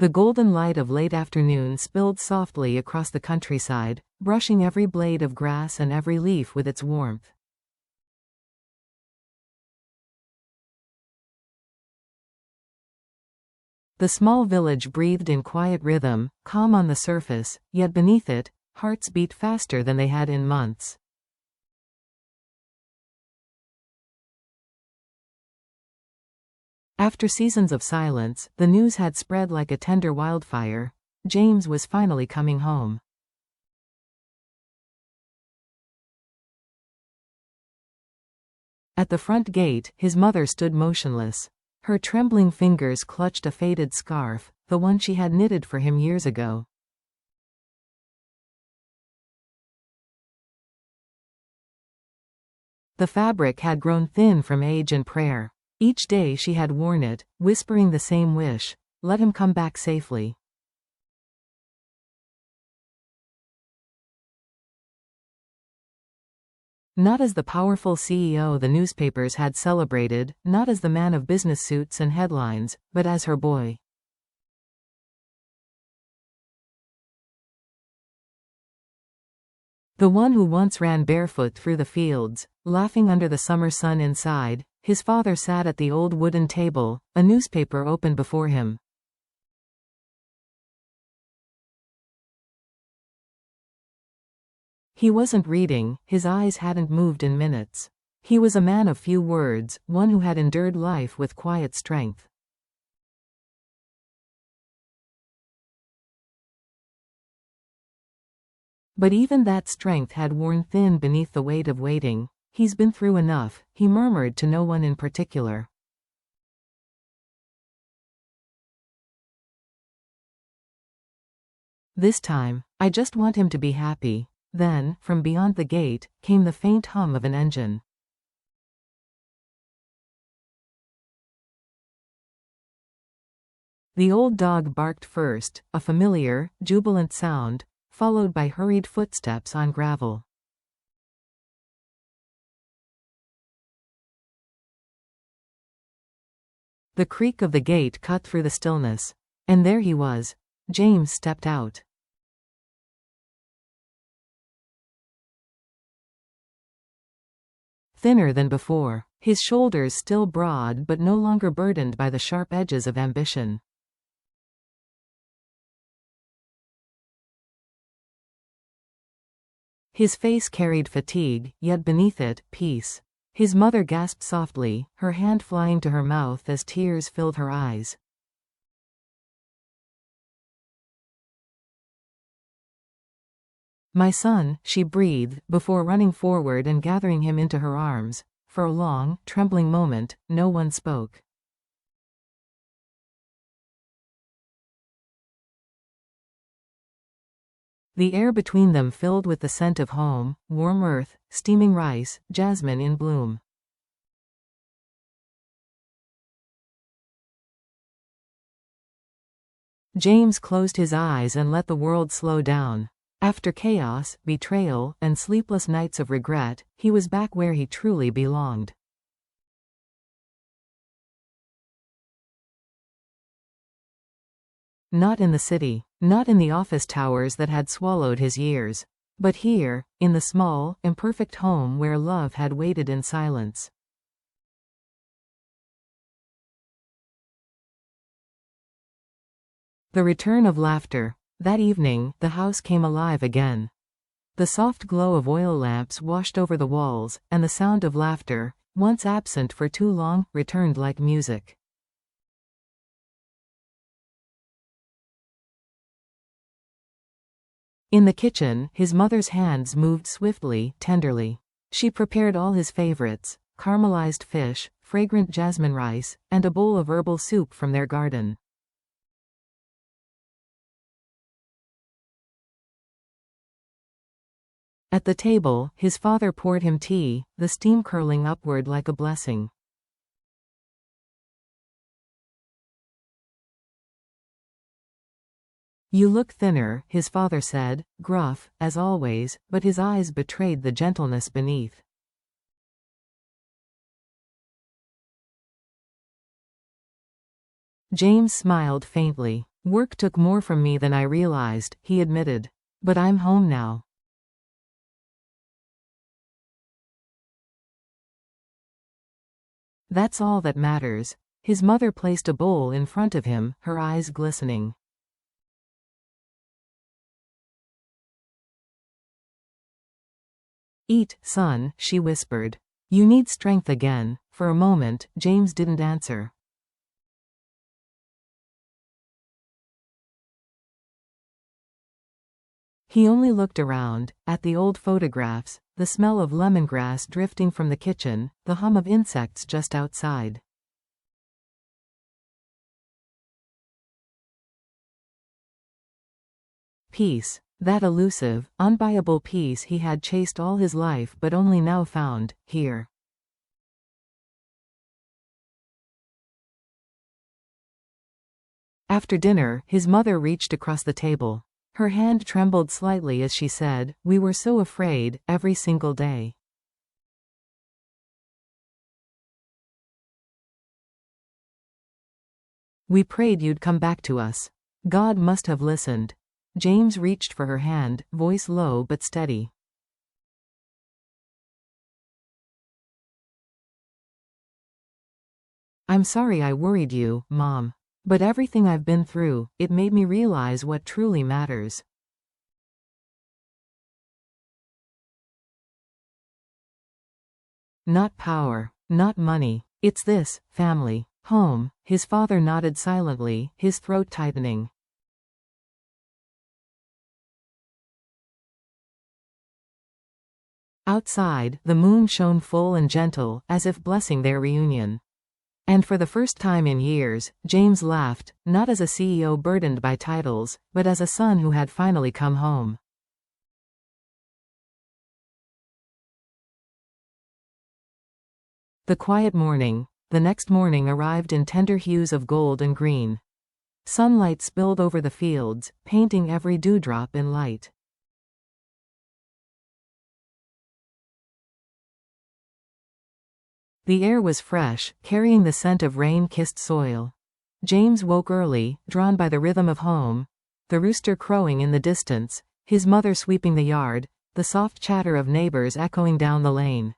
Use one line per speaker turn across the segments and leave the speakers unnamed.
The golden light of late afternoon spilled softly across the countryside, brushing every blade of grass and every leaf with its warmth. The small village breathed in quiet rhythm, calm on the surface, yet beneath it, hearts beat faster than they had in months. After seasons of silence, the news had spread like a tender wildfire. James was finally coming home. At the front gate, his mother stood motionless. Her trembling fingers clutched a faded scarf, the one she had knitted for him years ago. The fabric had grown thin from age and prayer. Each day she had worn it, whispering the same wish: let him come back safely. Not as the powerful CEO the newspapers had celebrated, not as the man of business suits and headlines, but as her boy. The one who once ran barefoot through the fields, laughing under the summer sun inside. His father sat at the old wooden table, a newspaper open before him. He wasn't reading, his eyes hadn't moved in minutes. He was a man of few words, one who had endured life with quiet strength. But even that strength had worn thin beneath the weight of waiting. He's been through enough, he murmured to no one in particular. This time, I just want him to be happy. Then, from beyond the gate, came the faint hum of an engine. The old dog barked first, a familiar, jubilant sound, followed by hurried footsteps on gravel. The creak of the gate cut through the stillness. And there he was. James stepped out. Thinner than before, his shoulders still broad but no longer burdened by the sharp edges of ambition. His face carried fatigue, yet beneath it, peace. His mother gasped softly, her hand flying to her mouth as tears filled her eyes. "My son," she breathed, before running forward and gathering him into her arms. For a long, trembling moment, no one spoke. The air between them filled with the scent of home, warm earth, steaming rice, jasmine in bloom. James closed his eyes and let the world slow down. After chaos, betrayal, and sleepless nights of regret, he was back where he truly belonged. Not in the city, not in the office towers that had swallowed his years, but here, in the small, imperfect home where love had waited in silence. The return of laughter. That evening, the house came alive again. The soft glow of oil lamps washed over the walls, and the sound of laughter, once absent for too long, returned like music. In the kitchen, his mother's hands moved swiftly, tenderly. She prepared all his favorites: caramelized fish, fragrant jasmine rice, and a bowl of herbal soup from their garden. At the table, his father poured him tea, the steam curling upward like a blessing. "You look thinner," his father said, gruff, as always, but his eyes betrayed the gentleness beneath. James smiled faintly. Work took more from me than I realized, he admitted. But I'm home now. That's all that matters. His mother placed a bowl in front of him, her eyes glistening. Eat, son, she whispered. You need strength again. For a moment, James didn't answer. He only looked around, at the old photographs, the smell of lemongrass drifting from the kitchen, the hum of insects just outside. Peace. That elusive, unbuyable peace he had chased all his life but only now found, here. After dinner, his mother reached across the table. Her hand trembled slightly as she said, "We were so afraid, every single day. We prayed you'd come back to us. God must have listened." James reached for her hand, voice low but steady. I'm sorry I worried you, Mom. But everything I've been through, it made me realize what truly matters. Not power, not money. It's this, family, home. His father nodded silently, his throat tightening. Outside, the moon shone full and gentle, as if blessing their reunion. And for the first time in years, James laughed, not as a CEO burdened by titles, but as a son who had finally come home. The quiet morning. The next morning arrived in tender hues of gold and green. Sunlight spilled over the fields, painting every dewdrop in light. The air was fresh, carrying the scent of rain-kissed soil. James woke early, drawn by the rhythm of home, the rooster crowing in the distance, his mother sweeping the yard, the soft chatter of neighbors echoing down the lane.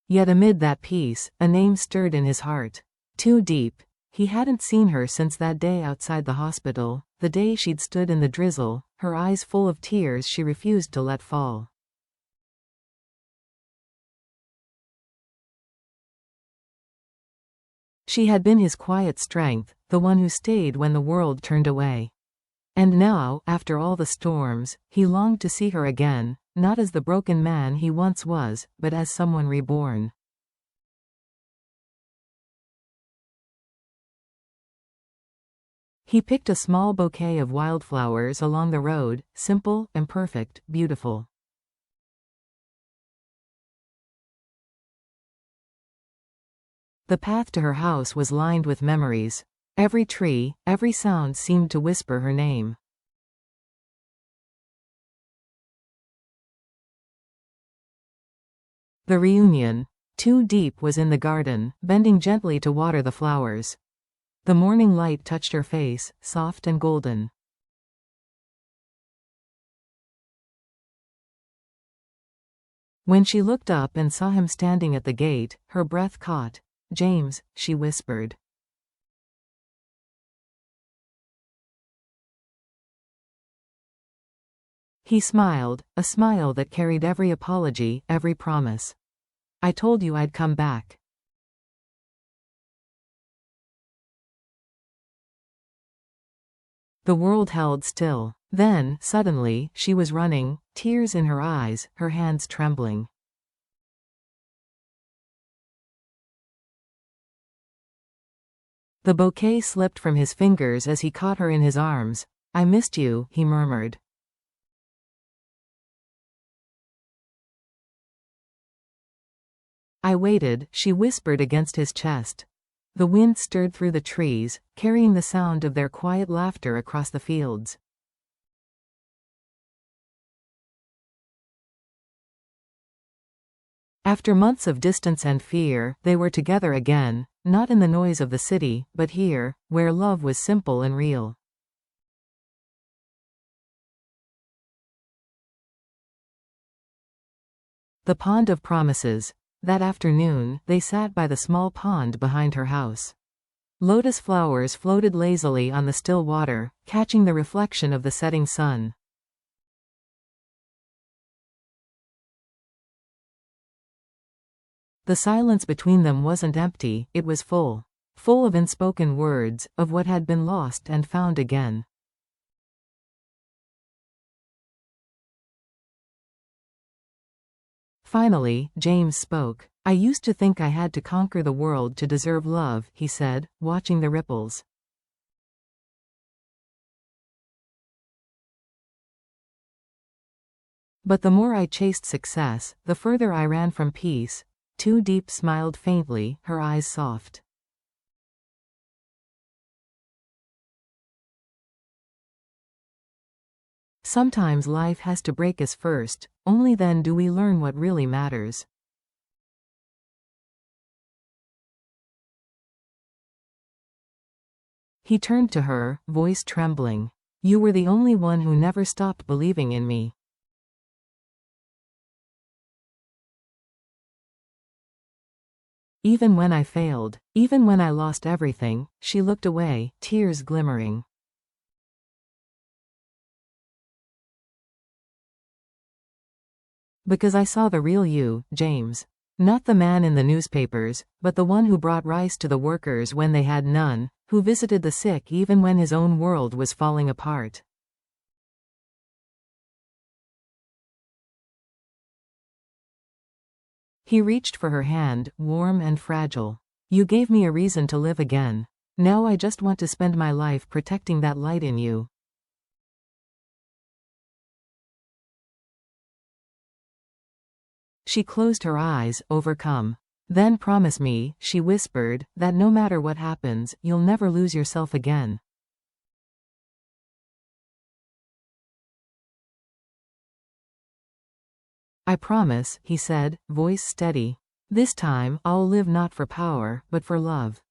Yet amid that peace, a name stirred in his heart. Too deep. He hadn't seen her since that day outside the hospital, the day she'd stood in the drizzle, her eyes full of tears she refused to let fall. She had been his quiet strength, the one who stayed when the world turned away. And now, after all the storms, he longed to see her again, not as the broken man he once was, but as someone reborn. He picked a small bouquet of wildflowers along the road, simple, imperfect, beautiful. The path to her house was lined with memories. Every tree, every sound seemed to whisper her name. The reunion. Too Deep was in the garden, bending gently to water the flowers. The morning light touched her face, soft and golden. When she looked up and saw him standing at the gate, her breath caught. "James," she whispered. He smiled, a smile that carried every apology, every promise. "I told you I'd come back." The world held still. Then, suddenly, she was running, tears in her eyes, her hands trembling. The bouquet slipped from his fingers as he caught her in his arms. "I missed you," he murmured. "I waited," she whispered against his chest. The wind stirred through the trees, carrying the sound of their quiet laughter across the fields. After months of distance and fear, they were together again, not in the noise of the city, but here, where love was simple and real. The Pond of Promises. That afternoon, they sat by the small pond behind her house. Lotus flowers floated lazily on the still water, catching the reflection of the setting sun. The silence between them wasn't empty, it was full. Full of unspoken words, of what had been lost and found again. Finally, James spoke. "I used to think I had to conquer the world to deserve love," he said, watching the ripples. "But the more I chased success, the further I ran from peace." Too Deep smiled faintly, her eyes soft. "Sometimes life has to break us first, only then do we learn what really matters." He turned to her, voice trembling. "You were the only one who never stopped believing in me." "Even when I failed, even when I lost everything." She looked away, tears glimmering. "Because I saw the real you, James. Not the man in the newspapers, but the one who brought rice to the workers when they had none, who visited the sick even when his own world was falling apart." He reached for her hand, warm and fragile. "You gave me a reason to live again. Now I just want to spend my life protecting that light in you." She closed her eyes, overcome. "Then promise me," she whispered, "that no matter what happens, you'll never lose yourself again." "I promise," he said, voice steady. "This time, I'll live not for power, but for love."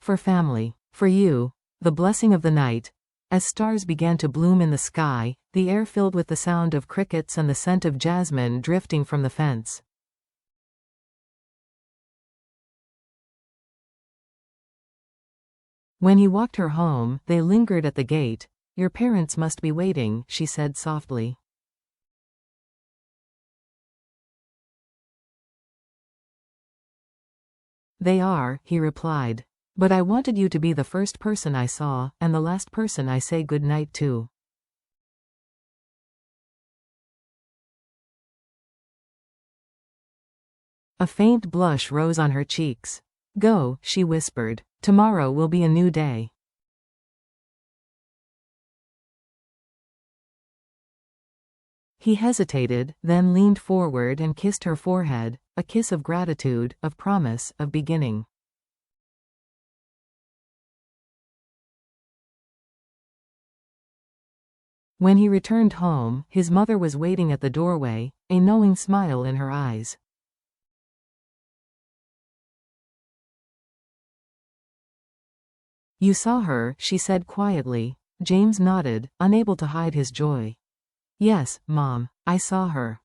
"For family. For you." The blessing of the night. As stars began to bloom in the sky, the air filled with the sound of crickets and the scent of jasmine drifting from the fence. When he walked her home, they lingered at the gate. "Your parents must be waiting," she said softly. "They are," he replied. "But I wanted you to be the first person I saw, and the last person I say good night to." A faint blush rose on her cheeks. "Go," she whispered. "Tomorrow will be a new day." He hesitated, then leaned forward and kissed her forehead, a kiss of gratitude, of promise, of beginning. When he returned home, his mother was waiting at the doorway, a knowing smile in her eyes. "You saw her," she said quietly. James nodded, unable to hide his joy. "Yes, Mom, I saw her."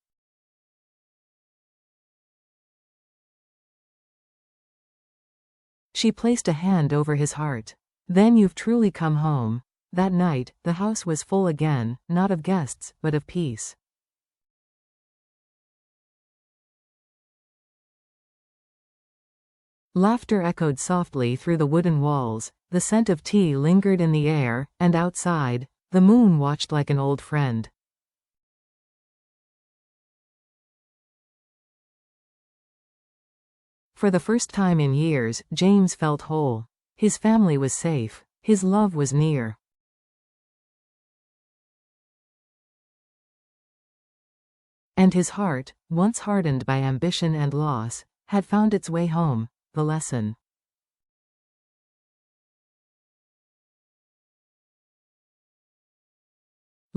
She placed a hand over his heart. "Then you've truly come home." That night, the house was full again, not of guests, but of peace. Laughter echoed softly through the wooden walls, the scent of tea lingered in the air, and outside, the moon watched like an old friend. For the first time in years, James felt whole. His family was safe. His love was near. And his heart, once hardened by ambition and loss, had found its way home. The lesson.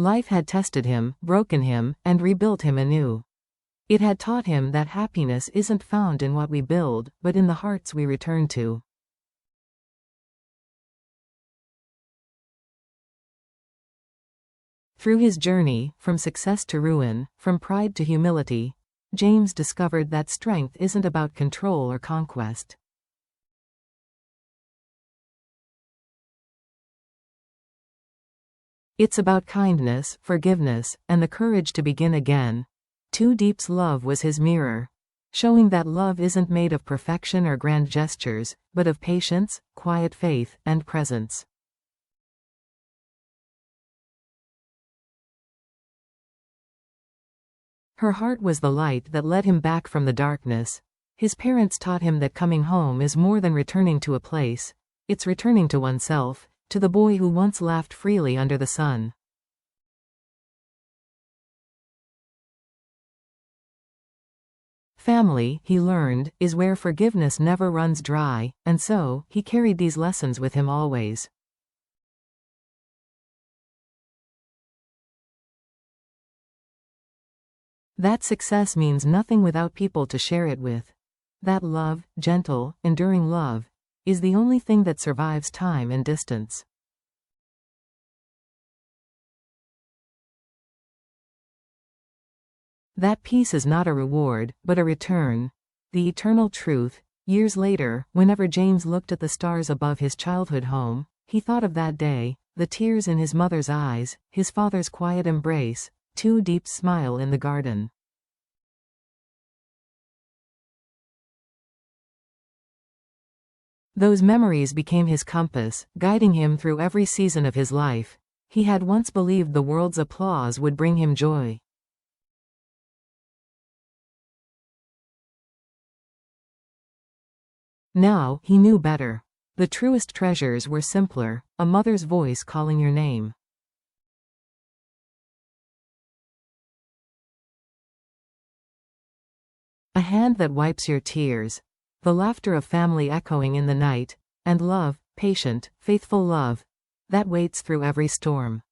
Life had tested him, broken him, and rebuilt him anew. It had taught him that happiness isn't found in what we build, but in the hearts we return to. Through his journey, from success to ruin, from pride to humility, James discovered that strength isn't about control or conquest. It's about kindness, forgiveness, and the courage to begin again. Too Deep's love was his mirror, showing that love isn't made of perfection or grand gestures, but of patience, quiet faith, and presence. Her heart was the light that led him back from the darkness. His parents taught him that coming home is more than returning to a place, it's returning to oneself, to the boy who once laughed freely under the sun. Family, he learned, is where forgiveness never runs dry, and so, he carried these lessons with him always. That success means nothing without people to share it with. That love, gentle, enduring love, is the only thing that survives time and distance. That peace is not a reward, but a return. The eternal truth. Years later, whenever James looked at the stars above his childhood home, he thought of that day, the tears in his mother's eyes, his father's quiet embrace, Too Deep's smile in the garden. Those memories became his compass, guiding him through every season of his life. He had once believed the world's applause would bring him joy. Now, he knew better. The truest treasures were simpler, a mother's voice calling your name. A hand that wipes your tears. The laughter of family echoing in the night, and love, patient, faithful love, that waits through every storm.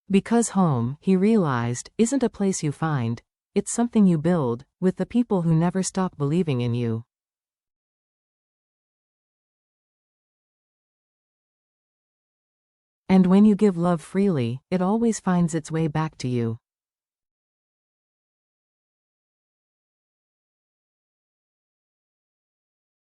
Because home, he realized, isn't a place you find, it's something you build, with the people who never stop believing in you. And when you give love freely, it always finds its way back to you.